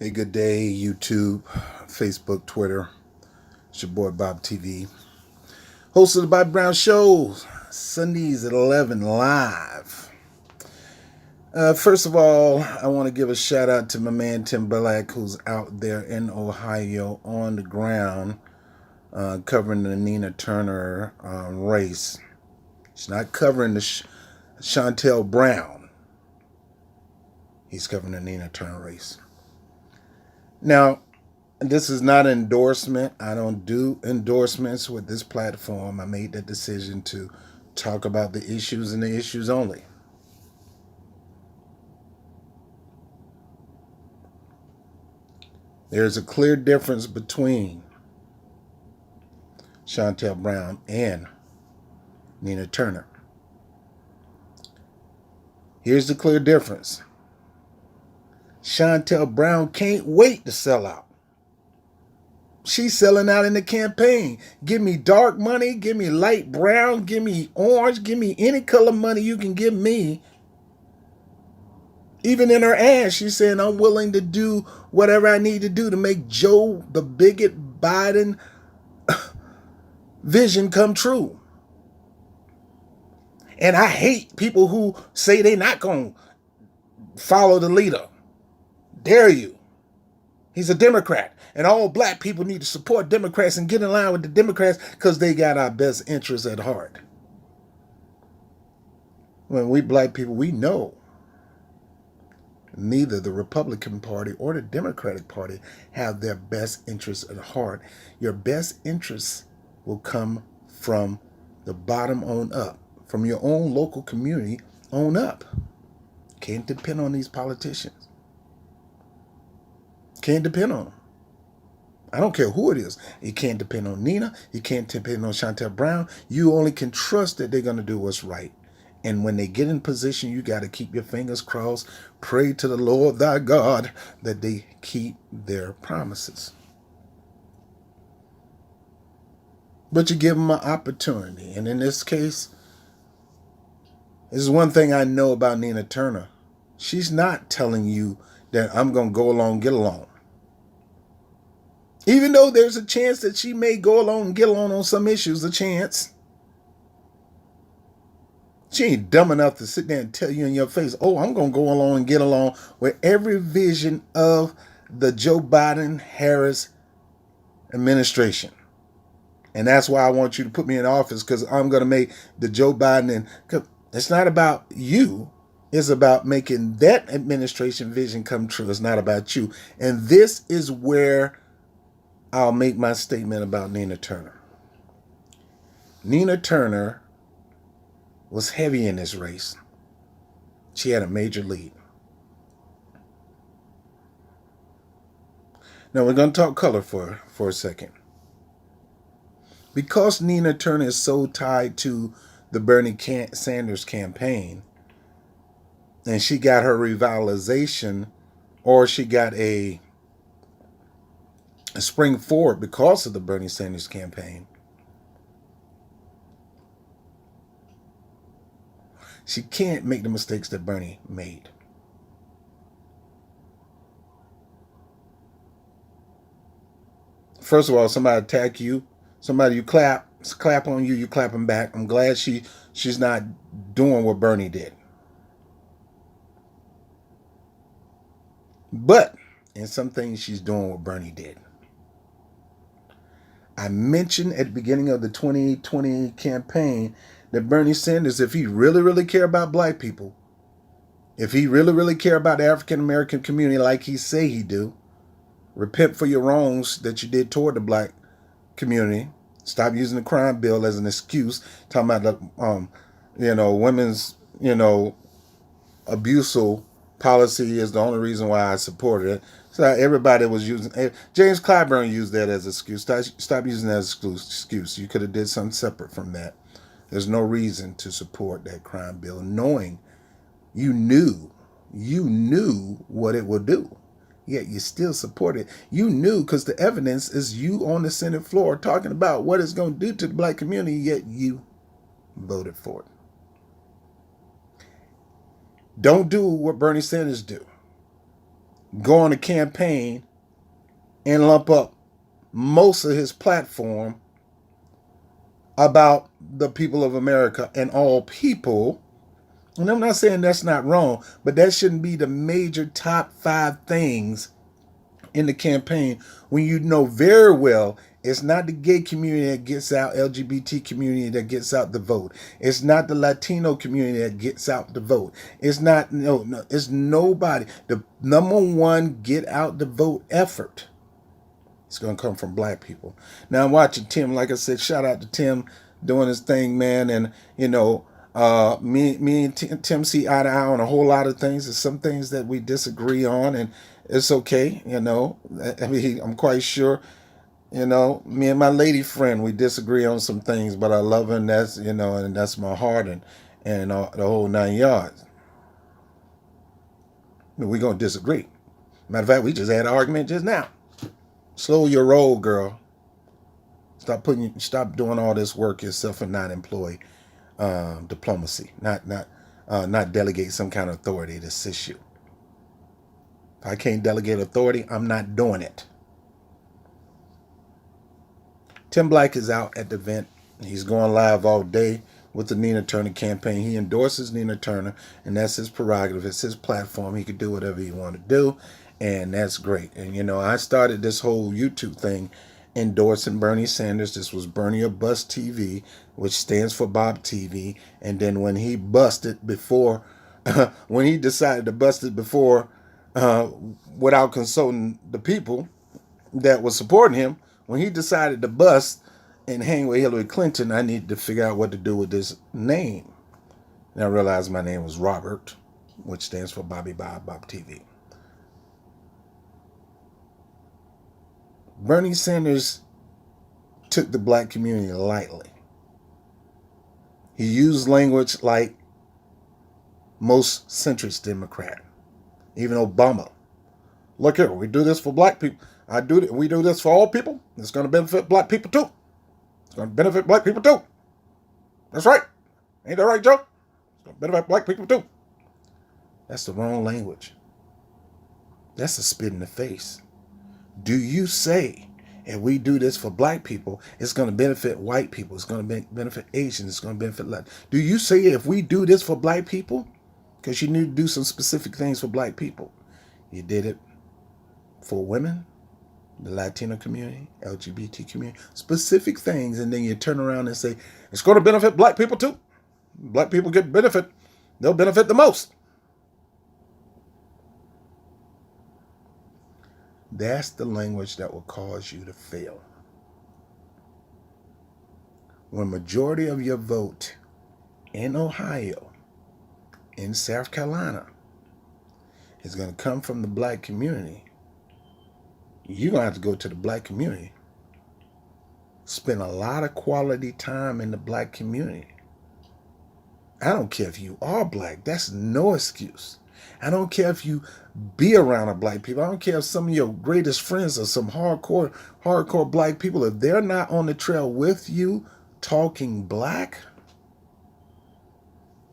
Hey, good day, YouTube, Facebook, Twitter. It's your boy Bob TV. Host of the Bob Brown Show, Sundays at 11 live. First of all, I want to give a shout out to my man Tim Black, who's out there in Ohio on the ground covering the Nina Turner race. He's not covering the Chantel Brown. He's covering the Nina Turner race. Now, this is not an endorsement. I don't do endorsements with this platform. I made that decision to talk about the issues and the issues only. There's a clear difference between Chantel Brown and Nina Turner. Here's the clear difference. Chantel Brown can't wait to sell out. She's selling out in the campaign. Give me dark money, give me light brown, give me orange, give me any color money you can give me. Even in her ad, she's saying, I'm willing to do whatever I need to do to make Joe, the bigot Biden vision come true. And I hate people who say they're not going to follow the leader. Dare you. He's a Democrat. And all black people need to support Democrats and get in line with the Democrats because they got our best interests at heart. When we black people, we know neither the Republican Party or the Democratic Party have their best interests at heart. Your best interests will come from the bottom on up, from your own local community on up. Can't depend on these politicians. Can't depend on them. I don't care who it is. You can't depend on Nina. You can't depend on Chantel Brown. You only can trust that they're going to do what's right. And when they get in position, you got to keep your fingers crossed. Pray to the Lord thy God that they keep their promises. But you give them an opportunity. And in this case, this is one thing I know about Nina Turner. She's not telling you that I'm going to go along, get along. Even though there's a chance that she may go along and get along on some issues, a chance. She ain't dumb enough to sit there and tell you in your face, oh, I'm going to go along and get along with every vision of the Joe Biden-Harris administration. And that's why I want you to put me in office, because I'm going to make the Joe Biden. It's not about you. It's about making that administration vision come true. It's not about you. And this is where I'll make my statement about Nina Turner. Nina Turner was heavy in this race. She had a major lead. Now we're going to talk color for a second. Because Nina Turner is so tied to the Bernie Sanders campaign, and she got her revitalization, or she got a spring forward because of the Bernie Sanders campaign, she can't make the mistakes that Bernie made. First of all, somebody attack you, somebody you clap on you, you clap them back. I'm glad she's not doing what Bernie did. But in some things, she's doing what Bernie did. I mentioned at the beginning of the 2020 campaign that Bernie Sanders, if he really, really care about black people, if he really, really care about the African American community like he say he do, repent for your wrongs that you did toward the black community. Stop using the crime bill as an excuse, talking about the, women's, abusal policy is the only reason why I supported it. So everybody was using, James Clyburn used that as an excuse. Stop using that as an excuse. You could have did something separate from that. There's no reason to support that crime bill, knowing you knew what it would do. Yet you still support it. You knew, because the evidence is you on the Senate floor talking about what it's going to do to the black community, yet you voted for it. Don't do what Bernie Sanders do. go on a campaign and lump up most of his platform about the people of America and all people. And I'm not saying that's not wrong, but that shouldn't be the major top 5 things in the campaign when you know very well it's not the gay community that gets out, LGBT community that gets out the vote. It's not the Latino community that gets out the vote. It's not, no, it's nobody. The number one get out the vote effort is going to come from black people. Now I'm watching Tim, like I said, shout out to Tim doing his thing, man. And, me and Tim see eye to eye on a whole lot of things. There's some things that we disagree on, and it's okay, I mean, I'm quite sure, me and my lady friend, we disagree on some things, but I love her, and that's, and that's my heart, and the whole 9 yards. We're going to disagree. Matter of fact, we just had an argument just now. Slow your roll, girl. Stop doing all this work yourself and not employ diplomacy. Not delegate some kind of authority to assist you. If I can't delegate authority, I'm not doing it. Tim Black is out at the event. He's going live all day with the Nina Turner campaign. He endorses Nina Turner, and that's his prerogative. It's his platform. He could do whatever he want to do, and that's great. And, I started this whole YouTube thing endorsing Bernie Sanders. This was Bernie or Bust TV, which stands for Bob TV. And then when he busted before, when he decided to bust it before, without consulting the people that was supporting him, when he decided to bust and hang with Hillary Clinton, I needed to figure out what to do with this name. And I realized my name was Robert, which stands for Bobby Bob TV. Bernie Sanders took the black community lightly. He used language like most centrist Democrat, even Obama. Look here, we do this for black people. We do this for all people. It's going to benefit black people too. It's going to benefit black people too. That's right. Ain't that right, Joe? It's going to benefit black people too. That's the wrong language. That's a spit in the face. Do you say, if we do this for black people, it's going to benefit white people, it's going to benefit Asians, it's going to benefit Latin? Do you say, if we do this for black people, because you need to do some specific things for black people, you did it for women, the Latino community, LGBT community, specific things, and then you turn around and say, it's going to benefit black people too. Black people get benefit. They'll benefit the most. That's the language that will cause you to fail. When majority of your vote in Ohio, in South Carolina, is going to come from the black community, you're going to have to go to the black community. Spend a lot of quality time in the black community. I don't care if you are black. That's no excuse. I don't care if you be around a black people. I don't care if some of your greatest friends are some hardcore black people. If they're not on the trail with you talking black,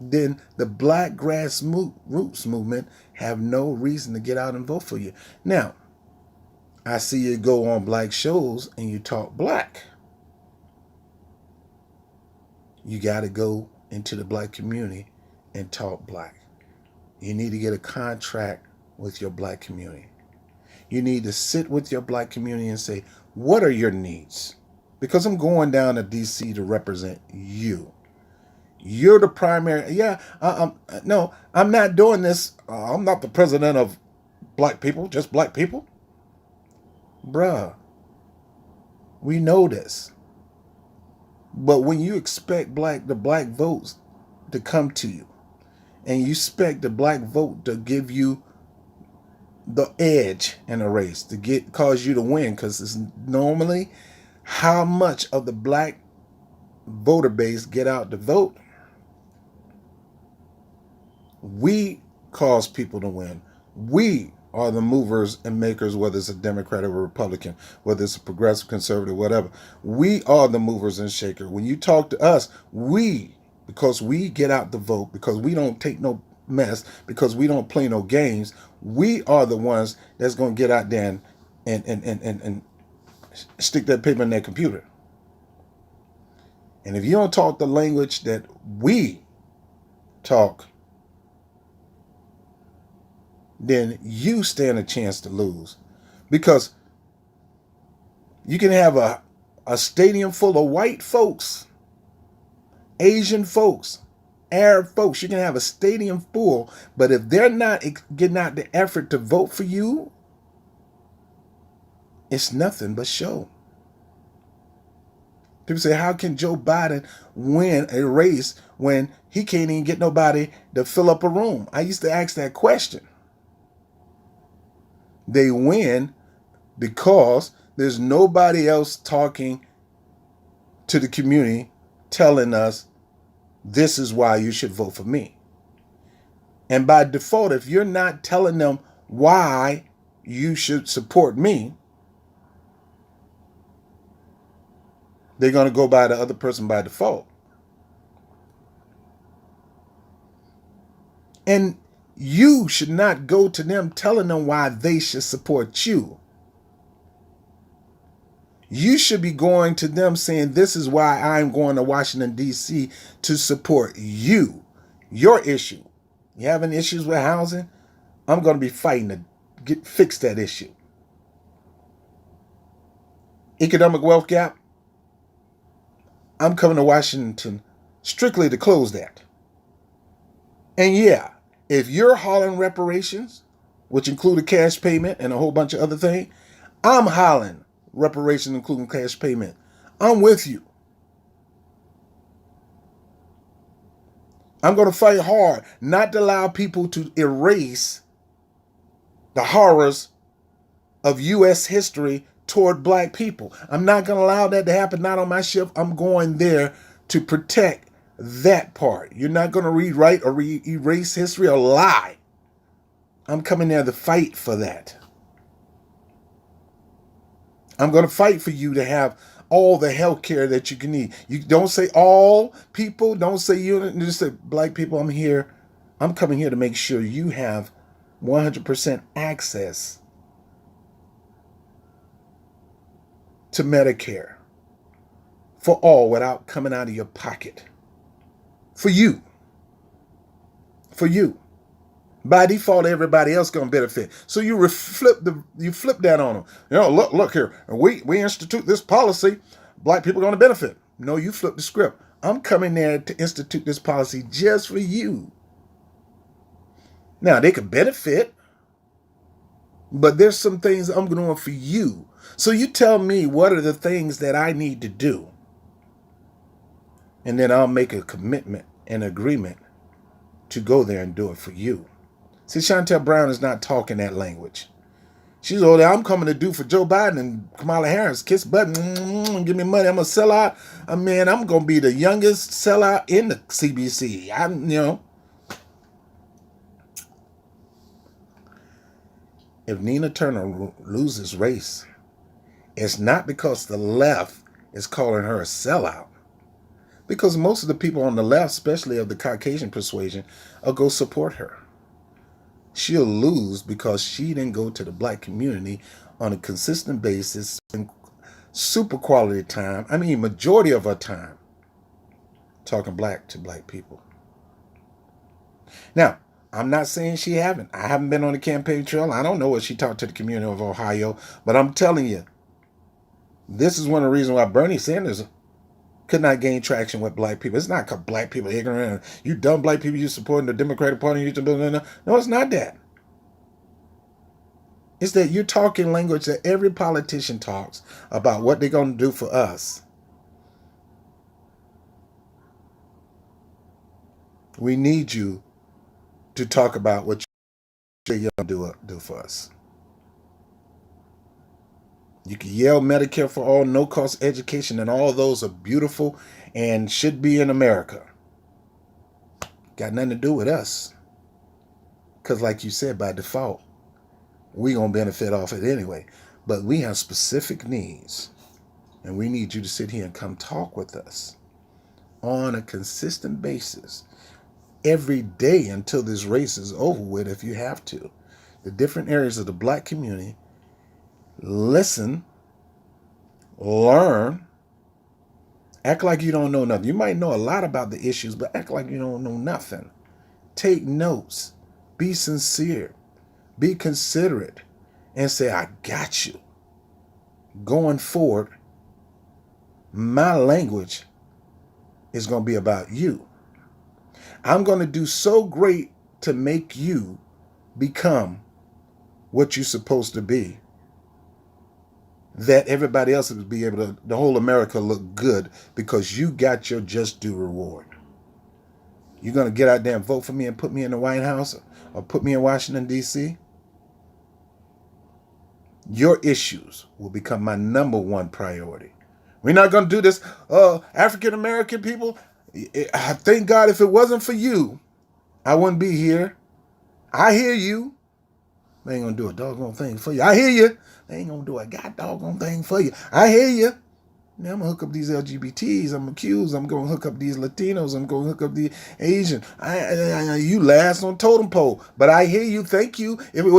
then the black grassroots movement have no reason to get out and vote for you. Now, I see you go on black shows and you talk black. You got to go into the black community and talk black. You need to get a contract with your black community. You need to sit with your black community and say, what are your needs? Because I'm going down to D.C. to represent you. You're the primary. No, I'm not doing this. I'm not the president of black people, just black people. Bruh, we know this. But when you expect the black votes to come to you, and you expect the black vote to give you the edge in a race, to cause you to win, because it's normally how much of the black voter base get out to vote. We cause people to win. We are the movers and makers, whether it's a Democrat or a Republican, whether it's a progressive, conservative, whatever. We are the movers and shakers. When you talk to us, because we get out the vote, because we don't take no mess because we don't play no games. We are the ones that's going to get out there and stick that paper in that computer. And if you don't talk the language that we talk, then you stand a chance to lose. Because you can have a stadium full of white folks, Asian folks, Arab folks. You can have a stadium full, but if they're not getting out the effort to vote for you, it's nothing but show. People say, how can Joe Biden win a race when he can't even get nobody to fill up a room? I used to ask that question. They win because there's nobody else talking to the community telling us this is why you should vote for me. And by default, if you're not telling them why you should support me, they're going to go by the other person by default. And you should not go to them telling them why they should support you. You should be going to them saying, this is why I'm going to Washington, D.C. to support you, your issue. You having issues with housing? I'm going to be fighting to fix that issue. Economic wealth gap? I'm coming to Washington strictly to close that. And yeah, if you're hollering reparations, which include a cash payment and a whole bunch of other things, I'm hollering reparations including cash payment. I'm with you. I'm going to fight hard not to allow people to erase the horrors of U.S. history toward black people. I'm not going to allow that to happen, not on my shift. I'm going there to protect that part. You're not going to rewrite or erase history or lie. I'm coming there to fight for that. I'm going to fight for you to have all the health care that you can need. You don't say all people, don't say you, just say black people, I'm here. I'm coming here to make sure you have 100% access to Medicare for all without coming out of your pocket. For you. For you. By default, everybody else gonna benefit. So you flip that on them. You know, look here. We institute this policy. Black people are gonna benefit. No, you flip the script. I'm coming there to institute this policy just for you. Now they could benefit, but there's some things I'm doing for you. So you tell me what are the things that I need to do, and then I'll make a commitment, an agreement to go there and do it for you. See, Chantel Brown is not talking that language. She's all that I'm coming to do for Joe Biden and Kamala Harris. Kiss button, give me money. I'm a sellout. I mean, I'm going to be the youngest sellout in the CBC. If Nina Turner loses race, it's not because the left is calling her a sellout. Because most of the people on the left, especially of the Caucasian persuasion, will go support her. She'll lose because she didn't go to the black community on a consistent basis and super quality time. I mean, majority of her time talking black to black people. Now, I'm not saying she haven't. I haven't been on the campaign trail. I don't know what she talked to the community of Ohio, but I'm telling you, this is one of the reasons why Bernie Sanders could not gain traction with black people. It's not because black people are ignorant. You dumb black people, you supporting the Democratic Party. No, it's not that. It's that you're talking language that every politician talks about what they're going to do for us. We need you to talk about what you're going to do for us. You can yell Medicare for all, no-cost education, and all those are beautiful and should be in America. Got nothing to do with us. Because like you said, by default, we're going to benefit off it anyway. But we have specific needs, and we need you to sit here and come talk with us on a consistent basis. every day until this race is over with if you have to. The different areas of the black community, listen, learn, act like you don't know nothing. You might know a lot about the issues, but act like you don't know nothing. Take notes, be sincere, be considerate, and say, I got you. Going forward, my language is going to be about you. I'm going to do so great to make you become what you're supposed to be, that everybody else will be able to, the whole America look good because you got your just due reward. You're going to get out there and vote for me and put me in the White House or put me in Washington, D.C.? Your issues will become my number one priority. We're not going to do this. African American people, I thank God if it wasn't for you, I wouldn't be here. I hear you. They ain't going to do a doggone thing for you. I hear you. They ain't going to do a god doggone thing for you. I hear you. Now I'm going to hook up these LGBTs. I'm accused. I'm going to hook up these Latinos. I'm going to hook up the Asian. You last on totem pole. But I hear you. Thank you. If it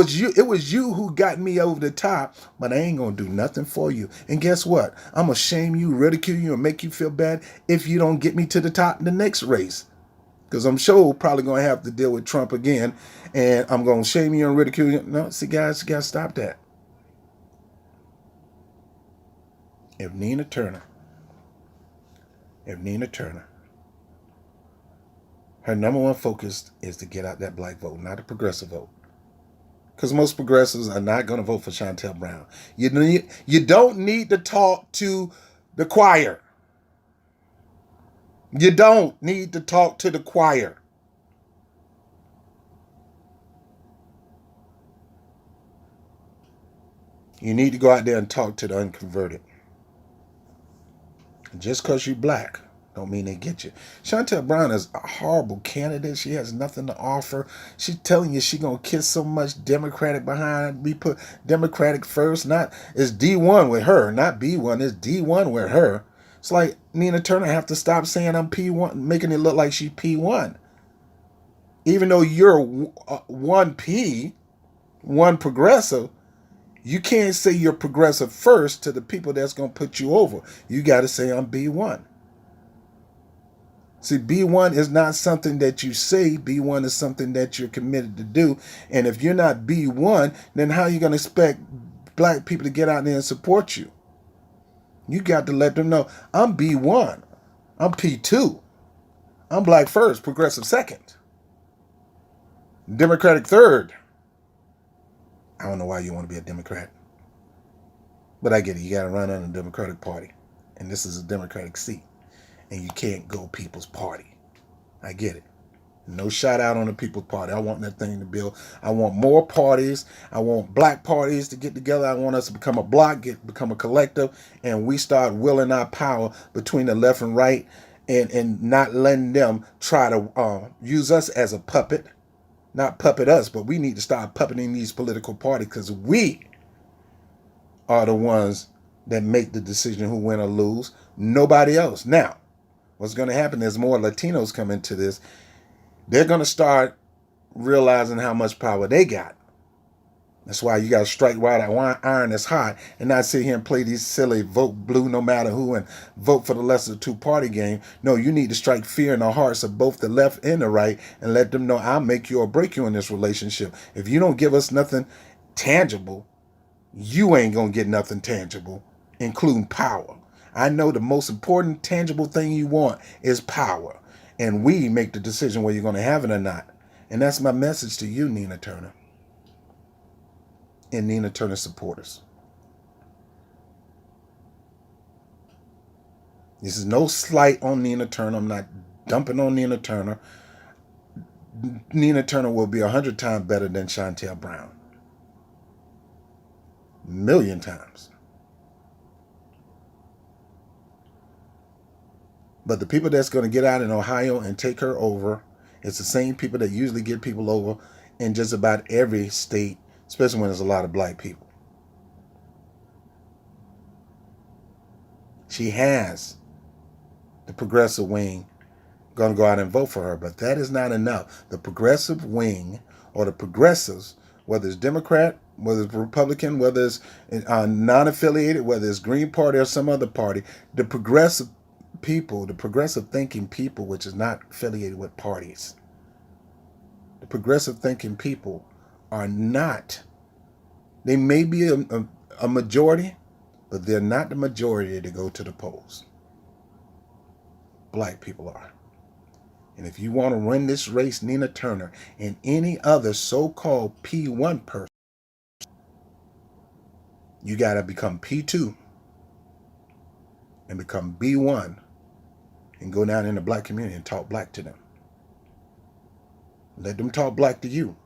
was you who got me over the top. But I ain't going to do nothing for you. And guess what? I'm going to shame you, ridicule you, and make you feel bad if you don't get me to the top in the next race. Because I'm sure probably going to have to deal with Trump again. And I'm going to shame you and ridicule you. No, see, guys, you got to stop that. If Nina Turner, her number one focus is to get out that black vote, not a progressive vote. Because most progressives are not going to vote for Chantel Brown. You don't need to talk to the choir. You don't need to talk to the choir. You need to go out there and talk to the unconverted. Just because you're black don't mean they get you. Chantel Brown is a horrible candidate. She has nothing to offer. She's telling you she going to kiss so much Democratic behind. We put Democratic first. It's D1 with her, not B1. It's D1 with her. It's like Nina Turner have to stop saying I'm P1, making it look like she's P1. Even though you're 1P, one progressive, you can't say you're progressive first to the people that's going to put you over. You got to say I'm B1. See, B1 is not something that you say. B1 is something that you're committed to do. And if you're not B1, then how are you going to expect black people to get out there and support you? You got to let them know, I'm B1. I'm P2. I'm black first, progressive second. Democratic third. I don't know why you want to be a Democrat. But I get it. You got to run on the Democratic Party. And this is a Democratic seat. And you can't go People's Party. I get it. No shout out on the People's Party. I want that thing to build. I want more parties. I want black parties to get together. I want us to become a block, become a collective, and we start willing our power between the left and right and not letting them try to use us as a puppet. Not puppet us, but we need to start puppeting these political parties because we are the ones that make the decision who win or lose. Nobody else. Now, what's going to happen is more Latinos come into this. They're going to start realizing how much power they got. That's why you got to strike while that iron is hot and not sit here and play these silly vote blue no matter who and vote for the lesser two-party game. No, you need to strike fear in the hearts of both the left and the right and let them know I'll make you or break you in this relationship. If you don't give us nothing tangible, you ain't going to get nothing tangible, including power. I know the most important tangible thing you want is power. And we make the decision whether you're going to have it or not. And that's my message to you, Nina Turner. And Nina Turner supporters. This is no slight on Nina Turner. I'm not dumping on Nina Turner. Nina Turner will be 100 times better than Chantel Brown. 1,000,000 times. But the people that's going to get out in Ohio and take her over, it's the same people that usually get people over in just about every state, especially when there's a lot of black people. She has the progressive wing going to go out and vote for her. But that is not enough. The progressive wing, or the progressives, whether it's Democrat, whether it's Republican, whether it's non-affiliated, whether it's Green Party or some other party, the progressive people, the progressive thinking people, which is not affiliated with parties, the progressive thinking people are not, they may be a majority, but they're not the majority to go to the polls. Black people are. And if you want to win this race, Nina Turner and any other so-called P1 person, you got to become P2 and become B1 and go down in the black community and talk black to them. Let them talk black to you.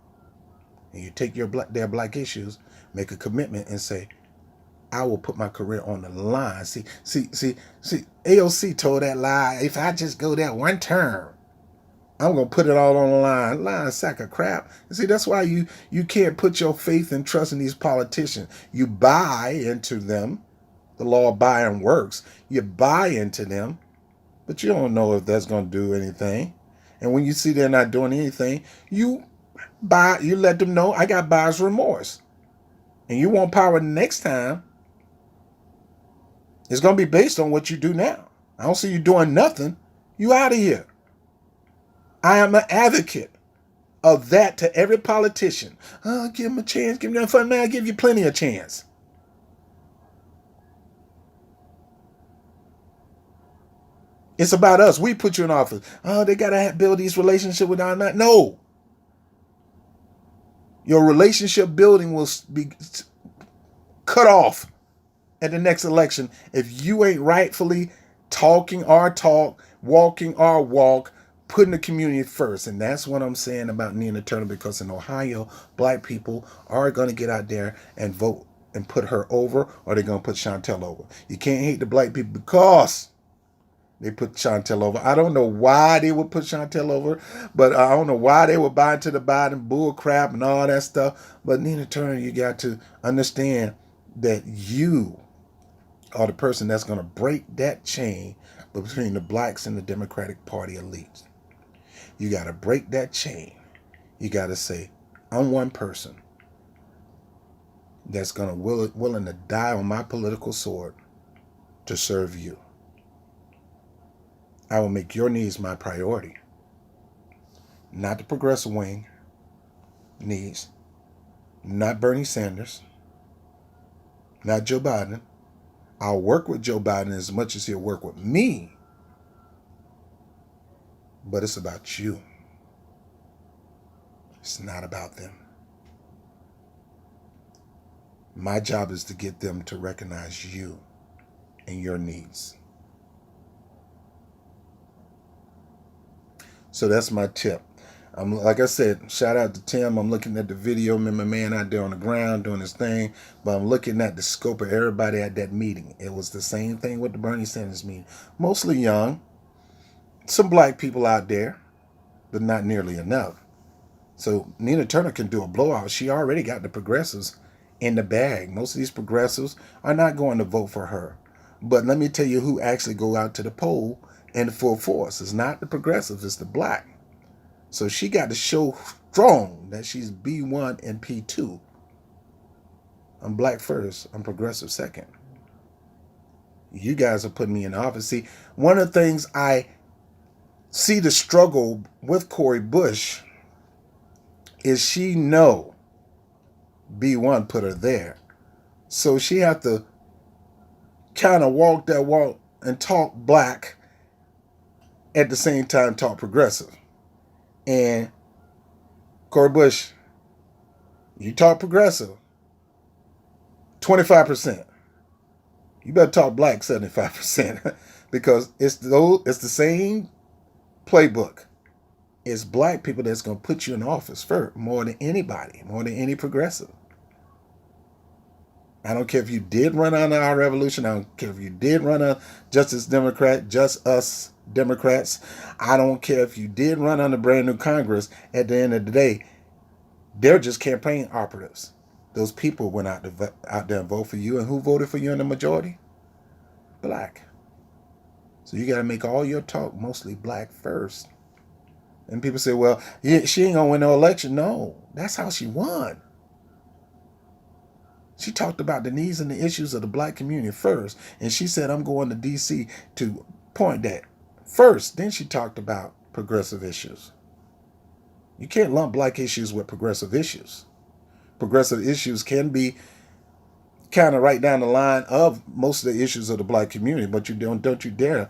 And you take their black issues, make a commitment and say, I will put my career on the line. See, AOC told that lie. If I just go that one term, I'm going to put it all on the line. Line, sack of crap. See, that's why you can't put your faith and trust in these politicians. You buy into them. The law of buying works. You buy into them, but you don't know if that's going to do anything. And when you see they're not doing anything, you let them know, I got buyer's remorse. And you want power next time, it's going to be based on what you do now. I don't see you doing nothing. You out of here. I am an advocate of that to every politician. Give him a chance. Give him that fun, man. I'll give you plenty of chance. It's about us. We put you in office. They got to build these relationships with our man. No. Your relationship building will be cut off at the next election if you ain't rightfully talking our talk, walking our walk, putting the community first. And that's what I'm saying about Nina Turner, because in Ohio, black people are going to get out there and vote and put her over, or they're going to put Chantel over. You can't hate the black people because they put Chantel over. I don't know why they would put Chantel over, but I don't know why they would buy into the Biden bull crap and all that stuff. But Nina Turner, you got to understand that you are the person that's going to break that chain between the blacks and the Democratic Party elite. You got to break that chain. You got to say, I'm one person that's going to willing to die on my political sword to serve you. I will make your needs my priority, not the progressive wing needs, not Bernie Sanders, not Joe Biden. I'll work with Joe Biden as much as he'll work with me, but it's about you. It's not about them. My job is to get them to recognize you and your needs. So that's my tip. Like I said, shout out to Tim. I'm looking at the video. Remember, man out there on the ground doing his thing. But I'm looking at the scope of everybody at that meeting. It was the same thing with the Bernie Sanders meeting. Mostly young. Some black people out there, but not nearly enough. So Nina Turner can do a blowout. She already got the progressives in the bag. Most of these progressives are not going to vote for her. But let me tell you who actually go out to the poll in full force. It's not the progressives, it's the black. So she got to show strong that she's B1 and P2. I'm black first, I'm progressive second. You guys are putting me in office. See, one of the things I see the struggle with Cori Bush is she know B1 put her there. So she have to kind of walk that walk and talk black at the same time talk progressive. And Cori Bush, you talk progressive 25%. You better talk black 75% because it's the same playbook. It's black people that's going to put you in office first, more than anybody, more than any progressive. I don't care if you did run on our revolution. I don't care if you did run on Justice Democrat, just us Democrats. I don't care if you did run on the brand new Congress. At the end of the day, they're just campaign operatives. Those people went out there and voted for you. And who voted for you in the majority? Black. So you got to make all your talk mostly black first. And people say, well, yeah, she ain't going to win no election. No, that's how she won. She talked about the needs and the issues of the black community first. And she said, I'm going to D.C. to point that first. Then she talked about progressive issues. You can't lump black issues with progressive issues. Progressive issues can be kind of right down the line of most of the issues of the black community, but you don't you dare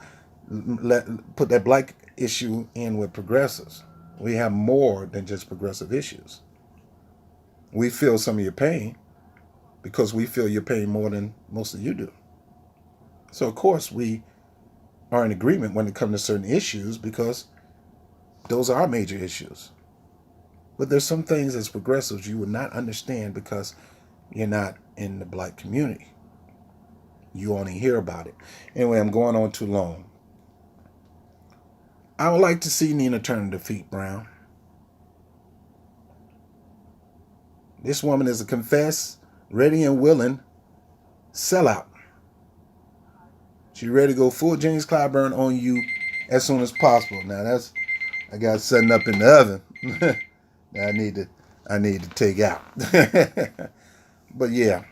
put that black issue in with progressives. We have more than just progressive issues. We feel some of your pain because we feel your pain more than most of you do. So of course we are in agreement when it comes to certain issues because those are our major issues. But there's some things as progressives you would not understand because you're not in the black community. You only hear about it. Anyway, I'm going on too long. I would like to see Nina Turner defeat Brown. This woman is a confessed, ready and willing sellout. She's ready to go full James Clyburn on you as soon as possible. Now I got something up in the oven that I need to take out. But yeah,